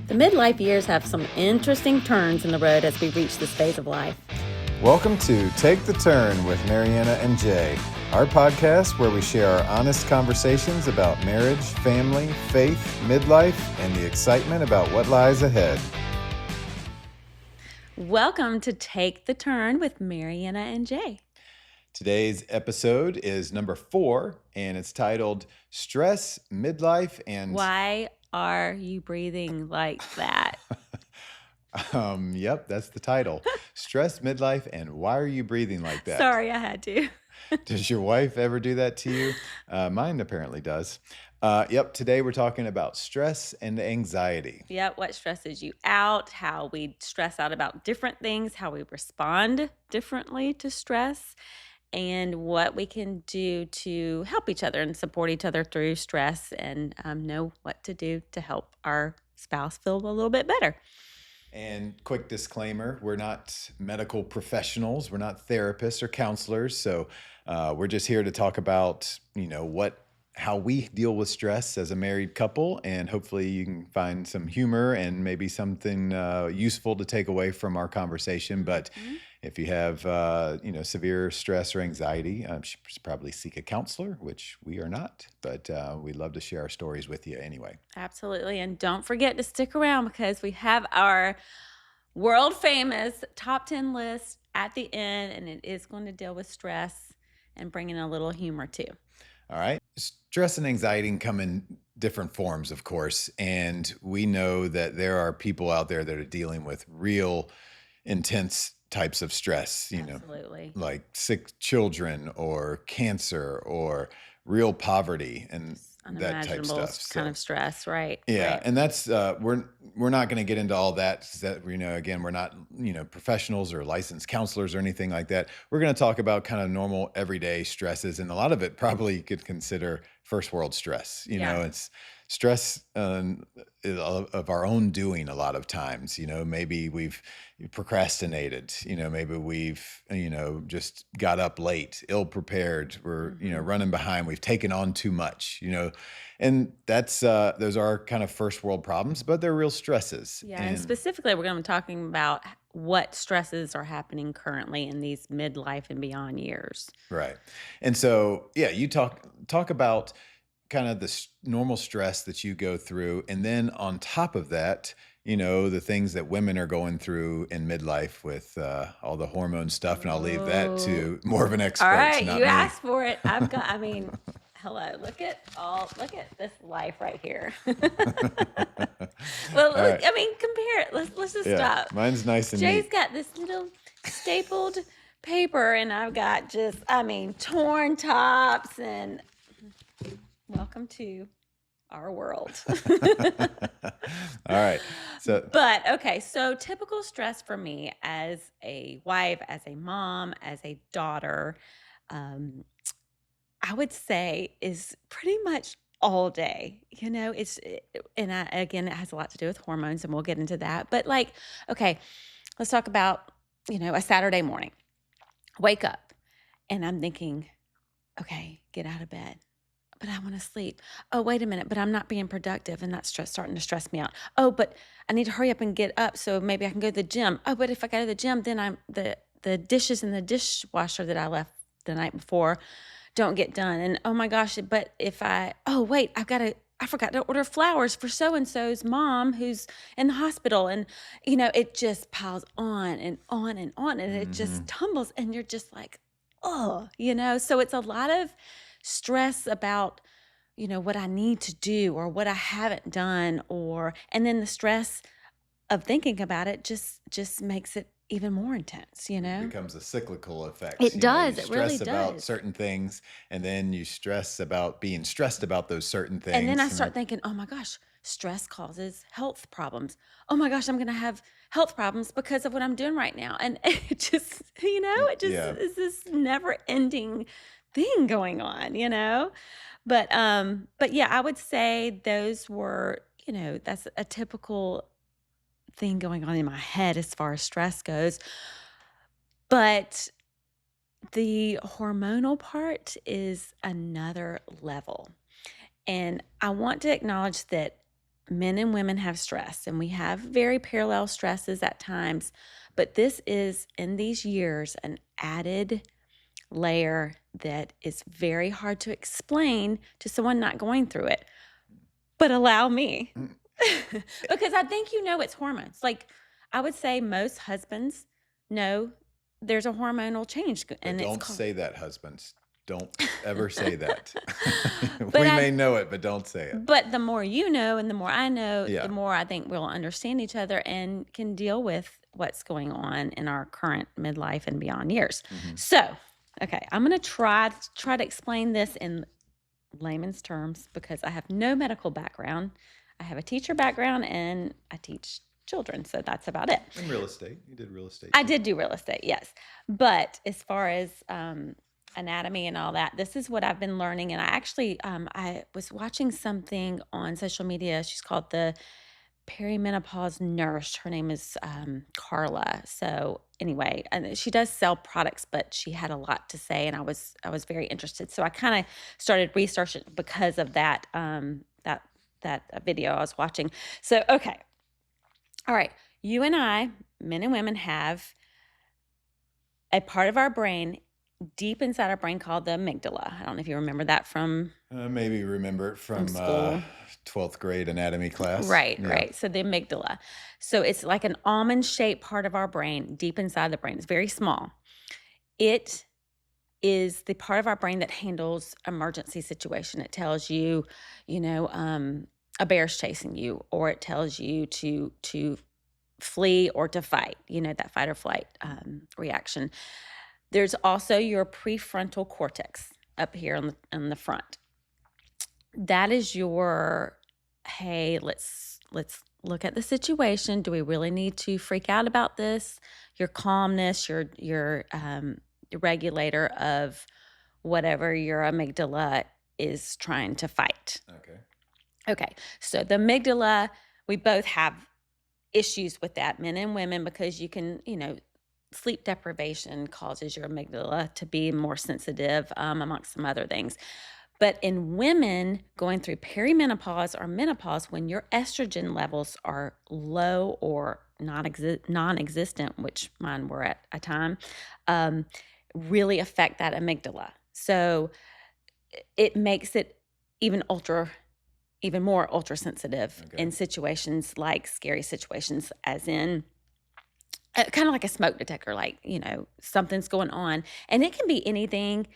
The midlife years have some interesting turns in the road as we reach this phase of life. Welcome to Take the Turn with Maryanna and Jay, our podcast where we share our honest conversations about marriage, family, faith, midlife, and the excitement about what lies ahead. Welcome to Take the Turn with Maryanna and Jay. Today's episode is number 4, and it's titled Stress, Midlife, and... Why are you breathing like that? Yep, that's the title. Stress, Midlife, and Why Are You Breathing Like That? Sorry, I had to. Does your wife ever do that to you? Mine apparently does. Yep, today we're talking about stress and anxiety. Yep, what stresses you out, how we stress out about different things, how we respond differently to stress, and what we can do to help each other and support each other through stress and know what to do to help our spouse feel a little bit better. And quick disclaimer, we're not medical professionals, we're not therapists or counselors, so we're just here to talk about, how we deal with stress as a married couple, and hopefully you can find some humor and maybe something useful to take away from our conversation. But if you have, severe stress or anxiety, you should probably seek a counselor, which we are not, but we'd love to share our stories with you anyway. Absolutely. And don't forget to stick around because we have our world famous top 10 list at the end, and it is going to deal with stress and bring in a little humor too. All right. Stress and anxiety can come in different forms, of course. And we know that there are people out there that are dealing with real intense types of stress, Absolutely. like sick children or cancer or real poverty and that type of stuff. Kind of stress, right? Yeah, right. and that's we're not going to get into all that. 'Cause that again, we're not professionals or licensed counselors or anything like that. We're going to talk about kind of normal everyday stresses, and a lot of it probably you could consider first world stress. It's stress of our own doing a lot of times. Maybe we've procrastinated. Maybe we've just got up late, ill prepared. We're running behind. We've taken on too much. And that's those are kind of first world problems, but they're real stresses. Yeah, and specifically, we're going to be talking about what stresses are happening currently in these midlife and beyond years. Right. And so, yeah, you talk about kind of the normal stress that you go through, and then on top of that, the things that women are going through in midlife with all the hormone stuff, and I'll leave that to more of an expert. All right, not you me. asked for it. Hello, look at this life right here. Well, right. Compare it. Let's just stop. Mine's nice and Jay's neat. got this little stapled paper, and I've got torn tops, and welcome to our world. All right. So typical stress for me as a wife, as a mom, as a daughter, I would say is pretty much all day. Again, it has a lot to do with hormones, and we'll get into that. But let's talk about, a Saturday morning. Wake up, and I'm thinking, okay, get out of bed. But I want to sleep. Oh, wait a minute, but I'm not being productive, and that's starting to stress me out. Oh, but I need to hurry up and get up so maybe I can go to the gym. Oh, but if I go to the gym, then the dishes in the dishwasher that I left the night before don't get done. And oh my gosh, but I forgot to order flowers for so-and-so's mom who's in the hospital. And, it just piles on and on and on, and it just tumbles, and you're just like, oh, so it's a lot of stress about, what I need to do or what I haven't done, and then the stress of thinking about it just makes it even more intense, It becomes a cyclical effect. It does. You It really stress about does. certain things, and then you stress about being stressed about those certain things. And then I start thinking, oh my gosh, stress causes health problems. Oh my gosh, I'm going to have health problems because of what I'm doing right now. And it just, is this never ending thing going on. But yeah, I would say those were, that's a typical thing going on in my head as far as stress goes. But the hormonal part is another level. And I want to acknowledge that men and women have stress, and we have very parallel stresses at times, but this is, in these years, an added layer that is very hard to explain to someone not going through it. But allow me, Mm. because I think it's hormones. Like, I would say most husbands know there's a hormonal change, But and it's don't called. say that, husbands. Don't ever say that. But We I may know it, but don't say it. But the more you know and the more I know, the Yeah. more I think we'll understand each other and can deal with what's going on in our current midlife and beyond years. Mhm. So, okay, I'm going to try to explain this in layman's terms because I have no medical background. I have a teacher background and I teach children, so that's about it. In real estate. You did real estate I too. did do real estate, yes. But as far as anatomy and all that, this is what I've been learning. And I actually, I was watching something on social media. She's called the perimenopause nurse. Her name is Carla. So anyway, and she does sell products, but she had a lot to say, and I was very interested. So I kind of started researching because of that video I was watching. So okay, all right, you and I, men and women, have a part of our brain deep inside our brain called the amygdala. I don't know if you remember that from Maybe remember it from school. 12th grade anatomy class. Right, Yeah. right. So the amygdala. So it's like an almond-shaped part of our brain deep inside the brain. It's very small. It is the part of our brain that handles emergency situation. It tells you, a bear's chasing you, or it tells you to flee or to fight. That fight or flight reaction. There's also your prefrontal cortex up here on the front. That is your, hey, let's look at the situation. Do we really need to freak out about this? Your calmness, your regulator of whatever your amygdala is trying to fight. Okay. Okay, so the amygdala, we both have issues with that, men and women, because you can, sleep deprivation causes your amygdala to be more sensitive, amongst some other things. But in women going through perimenopause or menopause, when your estrogen levels are low or non-existent, which mine were at a time, really affect that amygdala. So it makes it even more ultra sensitive in situations like scary situations, as in kind of like a smoke detector, like, something's going on. And it can be anything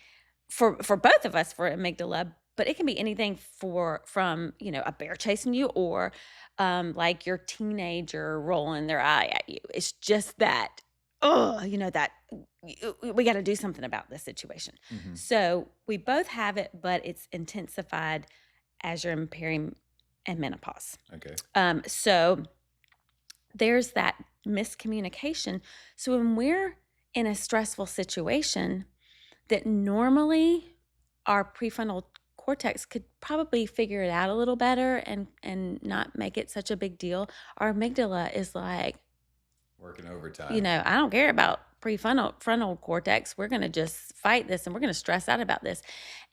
for both of us, for amygdala, but it can be anything from, a bear chasing you, or like your teenager rolling their eye at you. It's just that, that we got to do something about this situation. Mhm. So we both have it, but it's intensified as you're in peri and menopause. Okay. So there's that miscommunication. So when we're in a stressful situation that normally our prefrontal cortex could probably figure it out a little better and not make it such a big deal, our amygdala is like, Working overtime. I don't care about frontal cortex. We're going to just fight this, and we're going to stress out about this.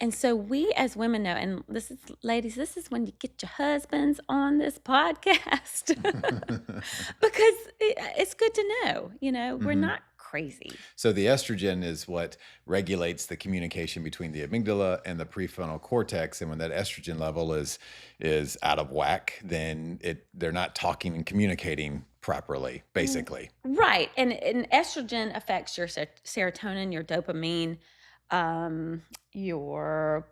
And so we as women know, and this is, ladies, this is when you get your husbands on this podcast because it's good to know, we're Mhm. not crazy. So the estrogen is what regulates the communication between the amygdala and the prefrontal cortex, and when that estrogen level is out of whack, then they're not talking and communicating properly, basically. Right. And estrogen affects your serotonin, your dopamine, your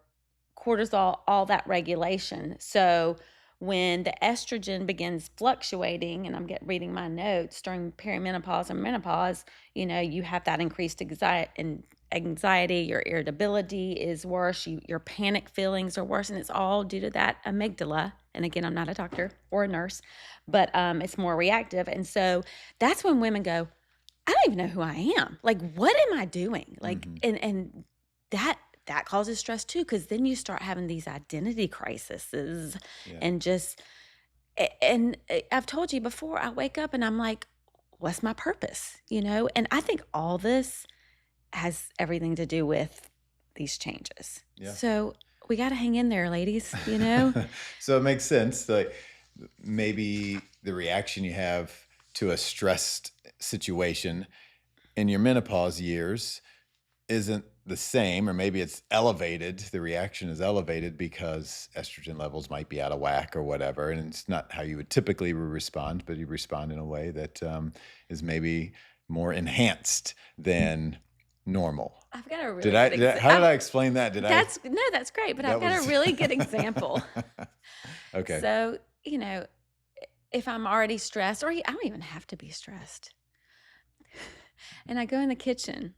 cortisol, all that regulation. So when the estrogen begins fluctuating, and I'm reading my notes during perimenopause and menopause, you have that increased anxiety, your irritability is worse, your panic feelings are worse, and it's all due to that amygdala. And again, I'm not a doctor or a nurse, but it's more reactive. And so that's when women go, I don't even know who I am. Like, what am I doing? Like, Mhm. and that causes stress too, because then you start having these identity crises, Yeah. and just and I've told you before, I wake up and I'm like, what's my purpose? And I think all this has everything to do with these changes. Yeah. So we got to hang in there, ladies. So it makes sense. Like maybe the reaction you have to a stressed situation in your menopause years isn't the same, or maybe it's elevated. The reaction is elevated because estrogen levels might be out of whack or whatever. And it's not how you would typically respond, but you respond in a way that is maybe more enhanced than normal. I've got a Did really I, good did I how did I explain that? Did I? That's no, that's great, but I've That got was a really good example. okay. So, if I'm already stressed, or I don't even have to be stressed, and I go in the kitchen,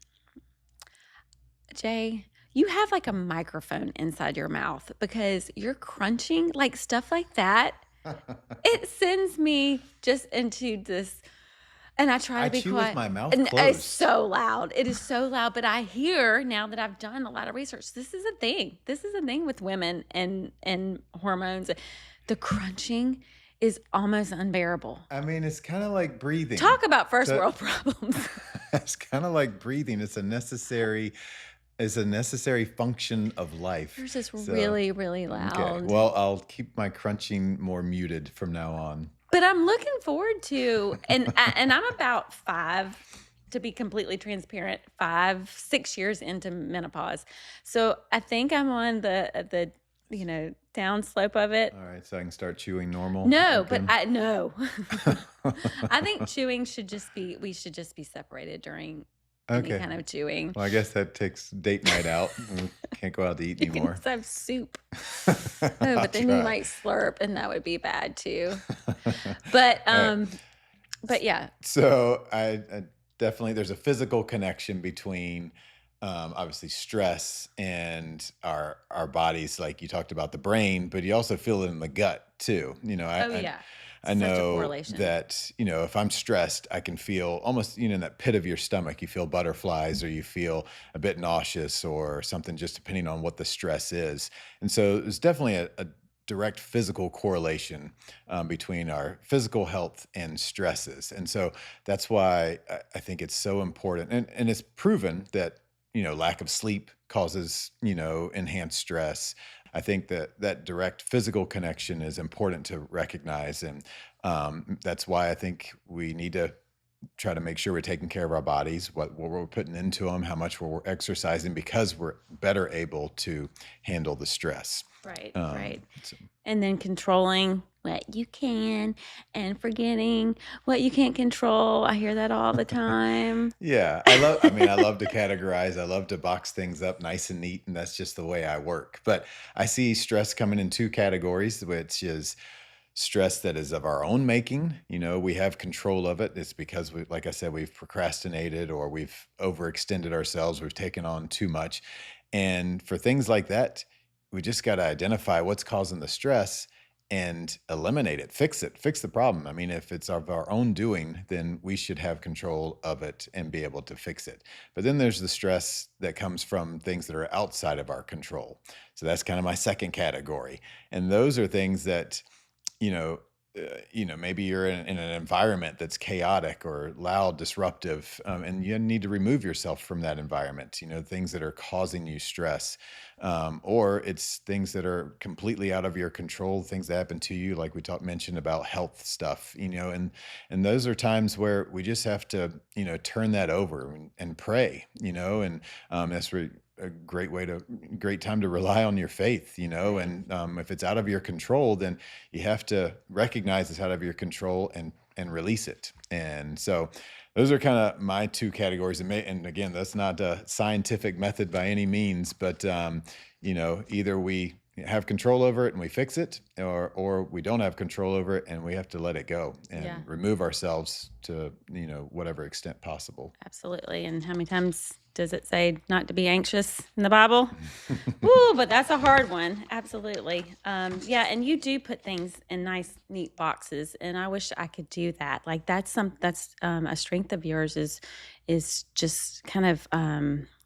Jay, you have like a microphone inside your mouth because you're crunching, like stuff like that. It sends me just into this, and I try I to be chew with quiet. my mouth And it's closed. so loud. It is so loud. But I hear now that I've done a lot of research, this is a thing. This is a thing with women and hormones. The crunching is almost unbearable. I mean, it's kind of like breathing. Talk about first So- world problems. It's kind of like breathing. It's a necessary function of life. Yours is So, really, really okay. loud. Well, I'll keep my crunching more muted from now on. But I'm looking forward to, and I'm about 5, to be completely transparent, 5, 6 years into menopause. So I think I'm on the down slope of it. All right, so I can start chewing normal. No, again? but no. I think chewing we should just be separated during any Okay. kind of chewing. Well, I guess that takes date night out. We can't go out to eat You can anymore. just have soup. I'll But then you try. might slurp, and that would be bad too. But All right. but yeah, So I definitely, there's a physical connection between obviously stress and our bodies. Like you talked about the brain, but you also feel it in the gut too. oh yeah, I such a know correlation. that, if I'm stressed, I can feel almost, in that pit of your stomach, you feel butterflies or you feel a bit nauseous or something, just depending on what the stress is. And so there's definitely a direct physical correlation between our physical health and stresses. And so that's why I think it's so important. And it's proven that, lack of sleep causes, enhanced stress. I think that direct physical connection is important to recognize. And that's why I think we need to try to make sure we're taking care of our bodies, what we're putting into them, how much we're exercising, because we're better able to handle the stress. Right, Um, right. so- And then controlling what you can and forgetting what you can't control. I hear that all the time. Yeah, I love to categorize. I love to box things up nice and neat, and that's just the way I work. But I see stress coming in 2 categories, which is stress that is of our own making. We have control of it. It's because like I said, we've procrastinated or we've overextended ourselves. We've taken on too much. And for things like that, we just got to identify what's causing the stress and eliminate it, fix the problem. I mean, if it's of our own doing, then we should have control of it and be able to fix it. But then there's the stress that comes from things that are outside of our control. So that's kind of my second category. And those are things that, you know, maybe you're in an environment that's chaotic or loud, disruptive, and you need to remove yourself from that environment. Things that are causing you stress, or it's things that are completely out of your control, things that happen to you, like we mentioned about health stuff. And those are times where we just have to, turn that over and pray. And that's where a great time to rely on your faith, and if it's out of your control, then you have to recognize it's out of your control and release it. And so those are kind of my 2 categories. And again, that's not a scientific method by any means, but either we have control over it and we fix it, or we don't have control over it and we have to let it go and Yeah. remove ourselves to whatever extent possible. Absolutely. And how many times does it say not to be anxious in the Bible? Woo, but that's a hard one. Absolutely. Yeah, and you do put things in nice, neat boxes, and I wish I could do that. Like that's a strength of yours is just kind of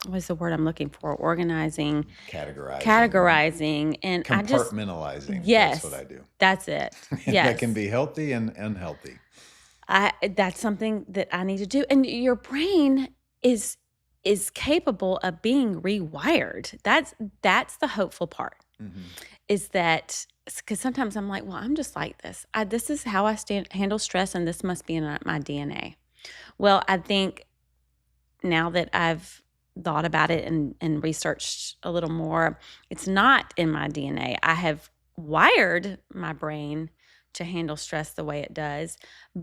what's the word I'm looking for? Organizing, categorizing, and I just Compartmentalizing. yes, That's what I do. that's it. That Yes. can be healthy and unhealthy. That's something that I need to do. And your brain is capable of being rewired. That's the hopeful part. Mhm. Is that because sometimes I'm like, well, I'm just like this. This is how I handle stress, and this must be in my DNA. Well, I think now that I've thought about it and researched a little more, it's not in my DNA. I have wired my brain to handle stress the way it does,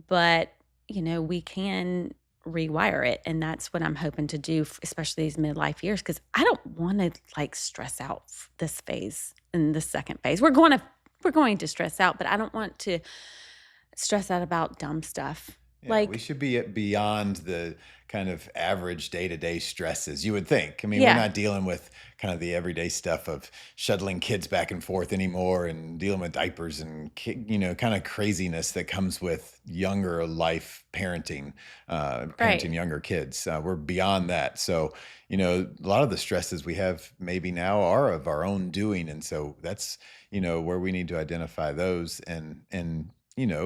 but we can rewire it, and that's what I'm hoping to do, especially these midlife years, because I don't want to like stress out this phase and the second phase. We're going to stress out, but I don't want to stress out about dumb stuff. Yeah, we Like, should be beyond the kind of average day-to-day stresses, you would think. I mean, we're yeah, not dealing with kind of the everyday stuff of shuttling kids back and forth anymore and dealing with diapers and kind of craziness that comes with younger life parenting, right. parenting younger kids. We're beyond that. So, a lot of the stresses we have maybe now are of our own doing, and so that's where we need to identify those and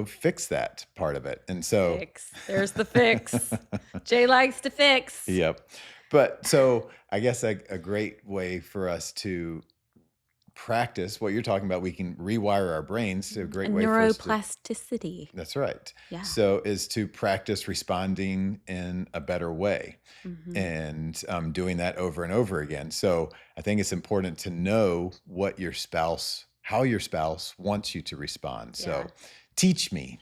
fix that part of it. And so, Fix. There's the fix. Jay likes to fix. yep. But so I guess a great way for us to practice what you're talking about, we can rewire our brains. So a A great way for us to, neuroplasticity. that's right. Yeah. So is to practice responding in a better way Mhm. and doing that over and over again. So I think it's important to know how your spouse wants you to respond. Yeah. So teach me.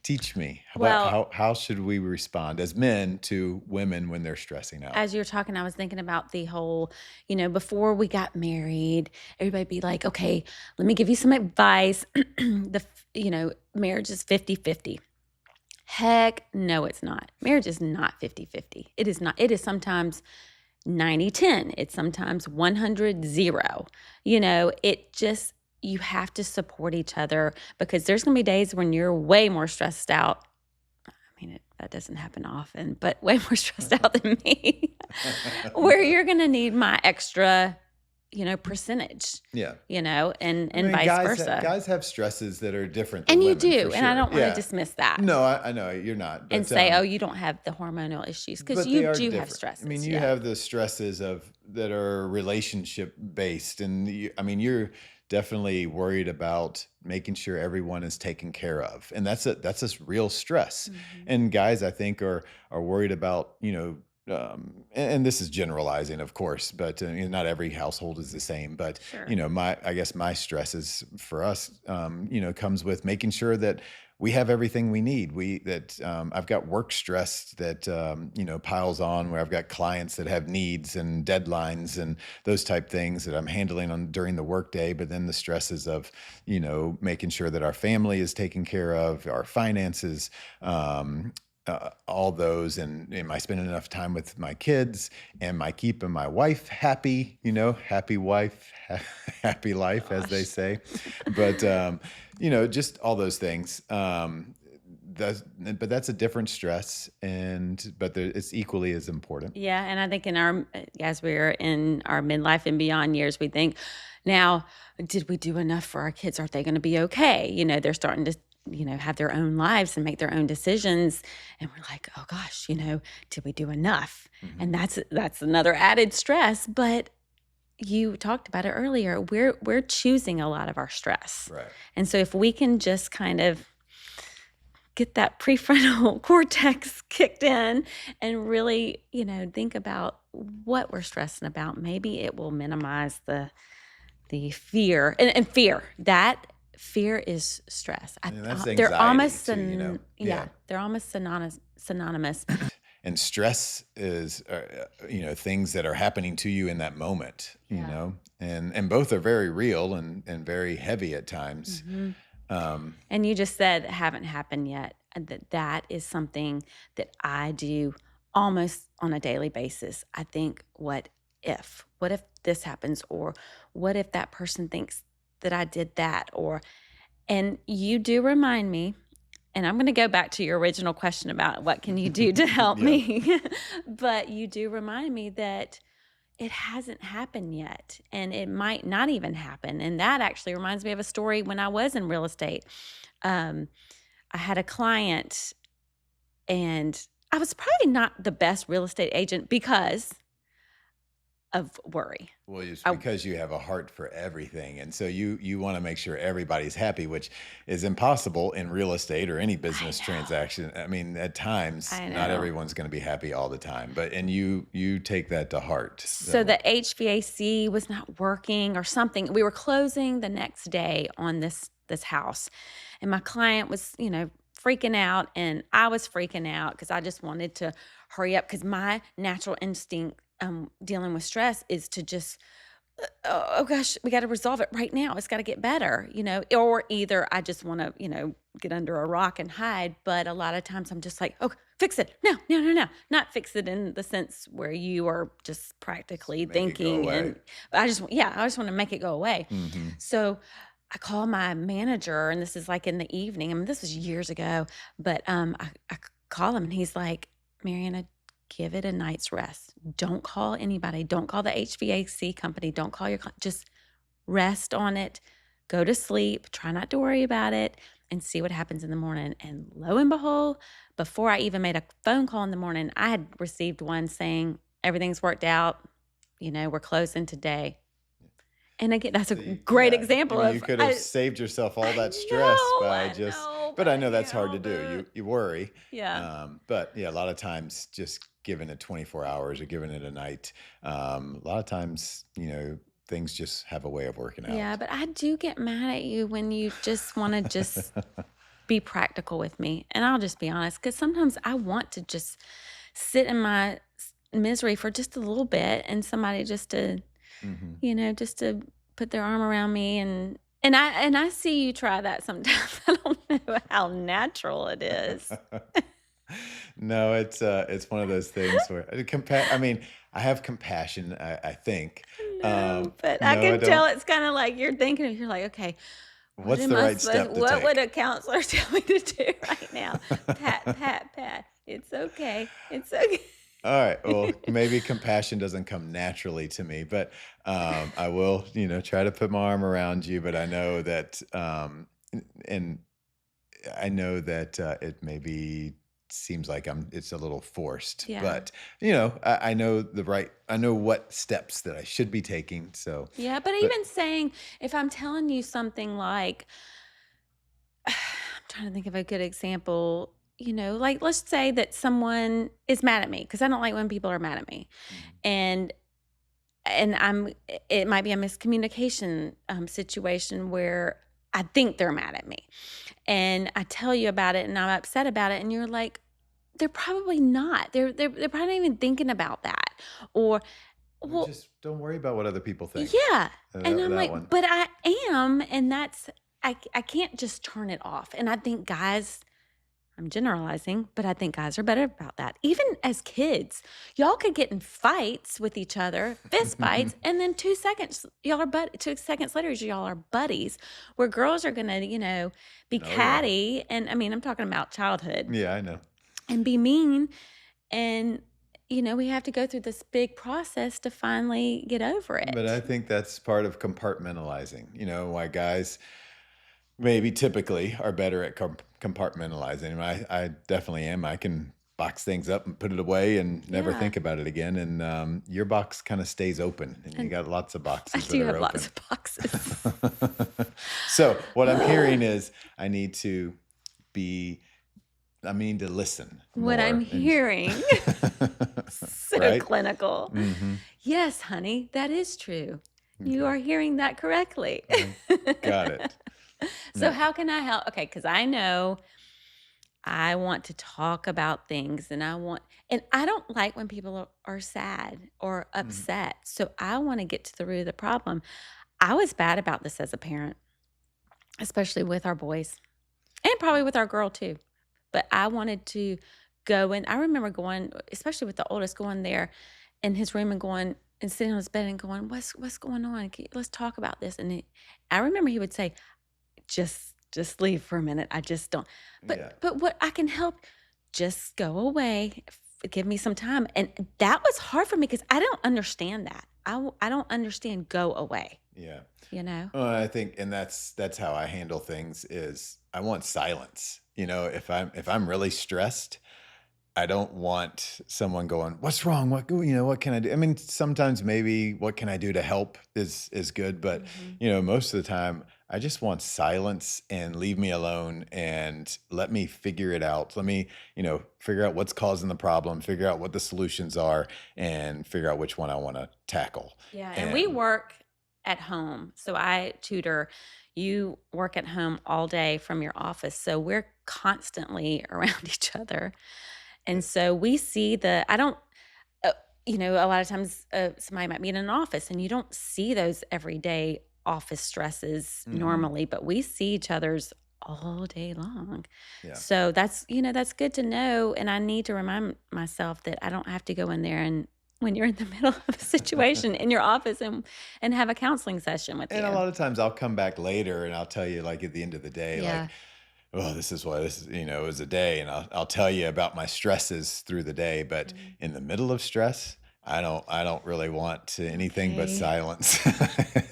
How about Well, how should we respond as men to women when they're stressing out? as you're talking, I was thinking about the whole, before we got married, everybody be like, okay, let me give you some advice. Marriage is 50-50. Heck, no, it's not. Marriage is not 50-50. It is not. It is sometimes 90-10. It's sometimes 100-0. It just, you have to support each other, because there's going to be days when you're way more stressed out. I mean, that doesn't happen often, but way more stressed out than me, where you're going to need my extra, percentage, Yeah. I and mean, vice versa. guys have stresses that are different than And you women for do. And I sure. don't want to Yeah. dismiss that No, I know you're not, and say, oh, you don't have the hormonal issues, because but you they are do have different. I mean, stresses. you Yeah. have the stresses of that are relationship based, and I mean, you're definitely worried about making sure everyone is taken care of, and that's a real stress. Hmm. And guys, I think, are worried about and this is generalizing, of course, but not every household is the same. But Sure. my I guess my stresses for us, comes with making sure that we have everything we need. I've got work stress that piles on, where I've got clients that have needs and deadlines and those type things that I'm handling on during the workday. But then the stresses of making sure that our family is taken care of, our finances, all those, and am I spending enough time with my kids? Am I keeping my wife happy? Happy wife, happy life, as they Gosh. say. But just all those things. But that's a different stress, but it's equally as important. Yeah, and I think as we're in our midlife and beyond years, we think, now, did we do enough for our kids? Are they going to be okay? They're starting to, have their own lives and make their own decisions, and we're like, oh gosh, did we do enough? Mhm. And that's another added stress. But you talked about it earlier. We're choosing a lot of our stress, Right. and so if we can just kind of get that prefrontal cortex kicked in and really, think about what we're stressing about, maybe it will minimize the fear. And fear, that fear is stress. And that's They're anxiety almost too. yeah, Yeah. they're almost synonymous. And stress is things that are happening to you in that moment, Yeah. and both are very real and very heavy at times. Hmm. um And you just said haven't happened yet. And that is something that I do almost on a daily basis. I think, what if this happens, or what if that person thinks that I did that, and you do remind me. And I'm going to go back to your original question about what can you do to help yeah. me. But you do remind me that it hasn't happened yet, and it might not even happen. And that actually reminds me of a story when I was in real estate. Um, I had a client, and I was probably not the best real estate agent, because of worry. Well, it's I because you have a heart for everything, and so you wanna make sure everybody's happy, which is impossible in real estate or any I business know. transaction. I mean, at times, I not know. everyone's gonna be happy all the time, but and you take that to heart. So So the HVAC was not working or something. We were closing the next day on this house. And my client was, freaking out and I was freaking out because I just wanted to hurry up because my natural instinct dealing with stress is to just oh gosh, we got to resolve it right now. It's got to get better, or either I just want to, get under a rock and hide. But a lot of times I'm just like, oh, fix it. No, no, no, no. Not fix it in the sense where you are just just practically make it go thinking. away. I just want to make it go away. Mhm. So I call my manager, and this is like in the evening. I mean, this was years ago, but I call him, and he's like, Mariana, give it a night's rest. Don't call anybody. Don't call the HVAC company. Don't call just rest on it. Go to sleep. Try not to worry about it and see what happens in the morning. And lo and behold, before I even made a phone call in the morning, I had received one saying, everything's worked out. We're closing today. And again, that's a So you great yeah, I example mean, you of could have saved yourself all that stress by I just know, but I but I know that's can't hard to help do. it. You worry, Yeah. but yeah, a lot of times just giving it 24 hours or giving it a night, a lot of times, things just have a way of working Yeah, out. but I do get mad at you when you just wanna just be practical with me, and I'll just be honest, because sometimes I want to just sit in my misery for just a little bit and somebody Mhm. just to put their arm around me and I see you try that sometimes. I don't know how natural it is. No, it's one of those things where I mean, I have compassion, I think. No, but I No, I can tell don't. it's kinda like you're like, "Okay, what What's am the I right supposed step to what would take? a counselor tell me to do right now? Pat, pat, pat. It's okay. It's okay." All right. Well, maybe compassion doesn't come naturally to me, but I will, try to put my arm around you. But I know that, and I know that it maybe seems like it's a little forced, Yeah. but I know what steps that I should be taking. So, Yeah, but but even saying if I'm telling you something like I'm trying to think of a good example, like let's say that someone is mad at me because I don't like when people are mad at me. Mhm. And it might be a miscommunication situation where I think they're mad at me. And I tell you about it and I'm upset about it and you're like, they're probably not. They're probably not even thinking about that. Or Well, well, just don't worry about what other people think. yeah. And I'm That like, one. but I am, and I can't just turn it off. And I think guys, I'm generalizing, but I think guys are better about that. Even as kids, y'all could get in fights with each other, fist fights, and then 2 seconds, 2 seconds later, y'all are buddies. Where girls are gonna, be Oh yeah, catty, and I mean, I'm talking about childhood, yeah, I know. and be mean, and we have to go through this big process to finally get over But I it. think that's part of compartmentalizing. Why guys maybe typically are better at compartmentalizing. And I definitely am. I can box things up and put it away and never Yeah, think about it again. And your box kind of stays open, and you and got lots of I boxes that do are have lots open. of boxes. So what I'm hearing is I need to be. I mean to listen What I'm more and hearing, so right. clinical. Hmm. Yes, honey, that is true. You Okay. are hearing that correctly. I got it. So No. how can I help? Okay, because I know I want to talk about things and I don't like when people are sad or Mhm. upset. So I want to get to the root of the problem. I was bad about this as a parent, especially with our boys and probably with our girl too. But I wanted to go in. I remember going, especially with the oldest, going there in his room and going and sitting on his bed and going, "What's going on? Let's talk about this." And I remember he would say, "Just leave for a minute. I just don't." Yeah. But what I can help, just go away. Give me some time. And that was hard for me because I don't understand that. I don't understand go away. Yeah. You know. Well, I think, and that's how I handle things. Is I want silence. If I'm really stressed, I don't want someone going, "What's wrong? What can I do?" I mean, sometimes maybe what can I do to help is good, but Mhm. most of the time I just want silence and leave me alone and let me figure it out. Let me, figure out what's causing the problem, figure out what the solutions are, and figure out which one I want to tackle. Yeah, and we And work at home. So I tutor. You work at home all day from your office. So we're constantly around each other. And so we see I don't, uh, a lot of times somebody might be in an office and you don't see those everyday office stresses Mhm. normally, but we see each other's all day long. Yeah. So that's good to know. And I need to remind myself that I don't have to go in there and when you're in the middle of a situation in your office and have a counseling session with And a you. lot of times I'll come back later and I'll tell you, like, at the end of the day, like, Yeah. "Oh, this is what this is, it was a day," and I'll tell you about my stresses through the day, but Mhm. in the middle of stress, I don't really want anything but Okay. silence.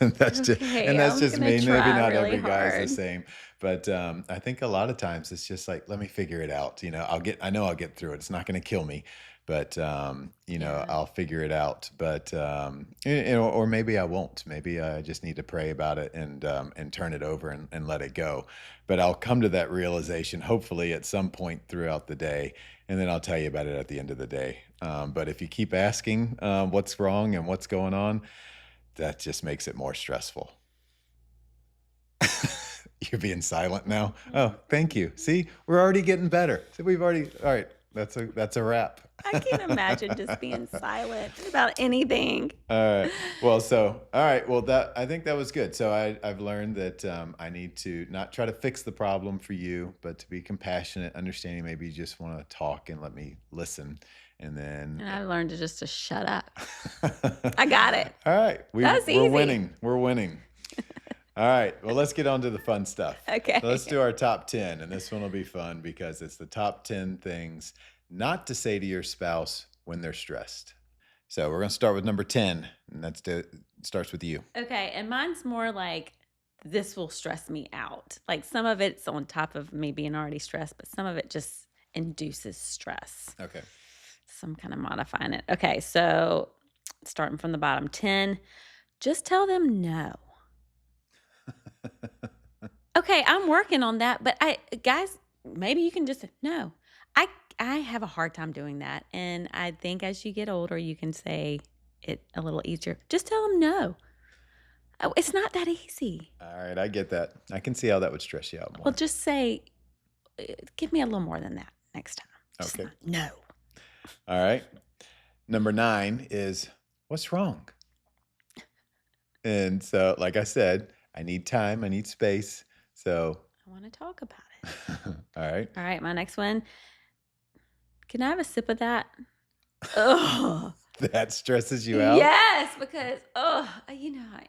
And Okay. that's I'm just going to me. Maybe try not really every guy is the hard. same, but, I think a lot of times it's just like, "Let me figure it out," I know I'll get through it. It's not gonna kill me, but, Yeah. I'll figure it out, but, or maybe I won't. Maybe I just need to pray about it and turn it over and let it go. But I'll come to that realization hopefully at some point throughout the day, and then I'll tell you about it at the end of the day. But if you keep asking what's wrong and what's going on, that just makes it more stressful. You're being silent now. Oh, thank you. See, we're already getting better. So we've already. All right, that's a wrap. I can't imagine just being silent about anything. All right. Well, all right. Well, that I think that was good. So I've learned that I need to not try to fix the problem for you, but to be compassionate, understanding. Maybe you just want to talk and let me listen, and then. And I learned to shut up. I got it. All right. That's We're easy. winning. We're winning. All right. Well, let's get on to the fun stuff. So let's Okay. do our top 10, and this one will be fun because it's the top 10 things not to say to your spouse when they're stressed. So we're going to start with number 10, and starts with you. Okay. And mine's more like this will stress me out. Like some of it's on top of me being already stressed, but some of it just induces stress. Okay. So I'm kind of modifying it. Okay. So starting from the bottom 10, just tell them no. Okay, I'm working on that, but guys, maybe you can just no. I I have a hard time doing that, and I think as you get older, you can say it a little easier. Just tell them no. Oh, it's not that easy. All right, I get that. I can see how that would stress you out Well, more. just say, give me a little more than that next time. Just Okay. not no. All right. Number 9 is what's wrong? And so, like I said, I need time, I need space. So, I want to talk about it. all right. All right, my next one. Can I have a sip of that? Ugh. That stresses you out? Yes, because I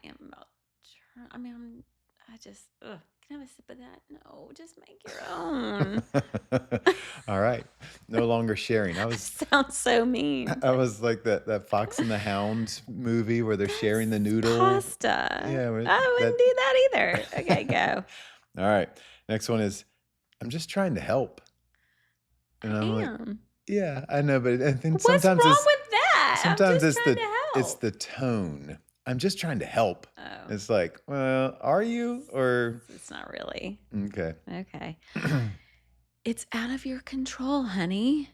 am about. I mean, I just. Can I have a sip of that? No, just make your own. All right. No longer sharing. I was Sounds so mean. I was like that Fox and the Hound movie where they're sharing the That's noodle. pasta. Yeah, I wouldn't that do that either. Okay, go. All right. Next one is I'm just trying to help. And I I'm like, am. yeah, I know, but I think What's wrong with that? I'm sometimes just it's trying the to it's help. the tone. I'm just trying to help. Oh, It's like, well, are you or it's not really. okay. Okay. It's out of your control, honey.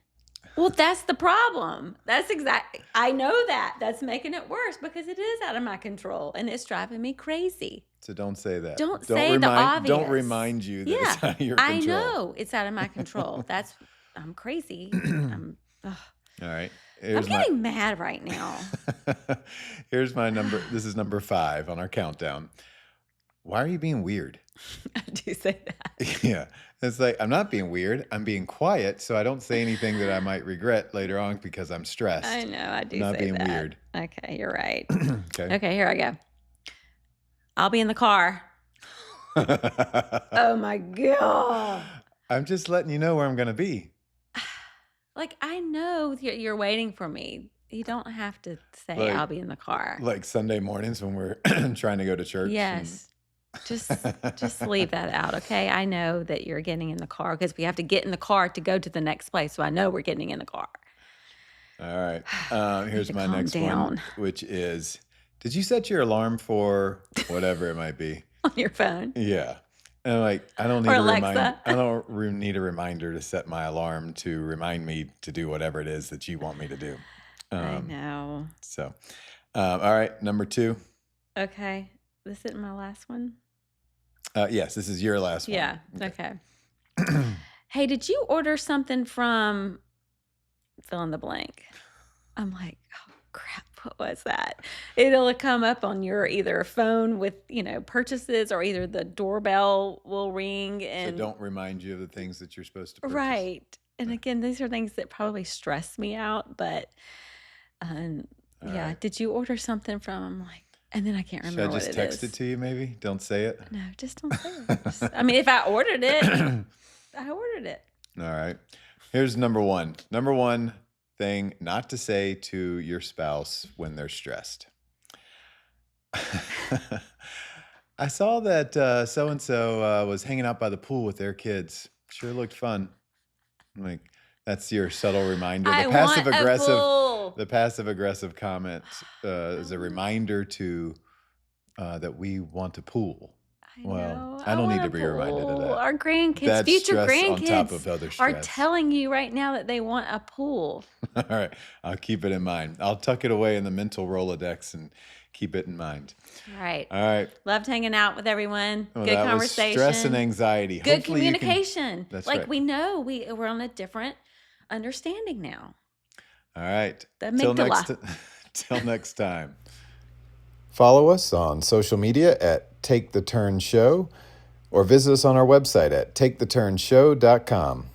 Well, that's the problem. That's exactly I know that. That's making it worse because it is out of my control and it's driving me crazy. So don't say that. Don't say the Don't obvious. remind you that Yeah, it's out of your I control. know it's out of my control. I'm crazy. Ugh. All right. I'm Here's my getting mad right now. Here's my number. This is number 5 on our countdown. Why are you being weird? I do say that. Yeah. It's like I'm not being weird. I'm being quiet so I don't say anything that I might regret later on because I'm I stressed. know, I I'm do not say being that. weird. Okay, you're right. Okay. Okay, here I go. I'll be in the car. Oh my god. I'm just letting you know where I'm going to be. Like, I know you're waiting for me. You don't have to say, "I'll Like be in the car." Sunday mornings when we're trying to go to church and Yes. Just leave that out, okay? I know that you're getting in the car because we have to get in the car to go to the next place. So I know we're getting in the car. All right. I need Here's to my calm next one, down which is, did you set your alarm for whatever it might be? on your phone Yeah. And I'm like, I don't or need a Alexa. need a reminder to set my alarm to remind me to do whatever it is that you want me to do. I know. So, all right, number 2. Okay. This isn't my last one. Yes, this is your last one. Yeah. Okay. Hey, did you order something from fill in the blank? I'm like, oh crap, what was that? It'll come up on your either phone with, purchases, or either the doorbell will ring So and don't remind you of the things that you're supposed to purchase. right. And again, these are things that probably stress me out, but yeah, right. did you order something from? I'm like, and then I can't remember what it is. Should I just text it to you maybe? Don't say it. No, just don't say it. I mean, if I ordered it, I ordered it. All right. Here's number 1. Number 1 thing not to say to your spouse when they're stressed. I saw that so-and-so was hanging out by the pool with their kids. Sure looked fun. I'm like, that's your subtle reminder. I want a pool. The passive aggressive comment is a reminder to that we want a pool. Well, I don't need to be reminded of that. Our grandkids, That's future stress grandkids, on top of other are stress. telling you right now that they want a pool. All right, I'll keep it in mind. I'll tuck it away in the mental Rolodex and keep it in mind. All right. All right. Loved hanging out with everyone. Well, Good that conversation. Was stress and anxiety. Good Hopefully communication. That's like right. we know we're on a different understanding now. All right. Till next time. Follow us on social media at Take the Turn Show, or visit us on our website at taketheturnshow.com.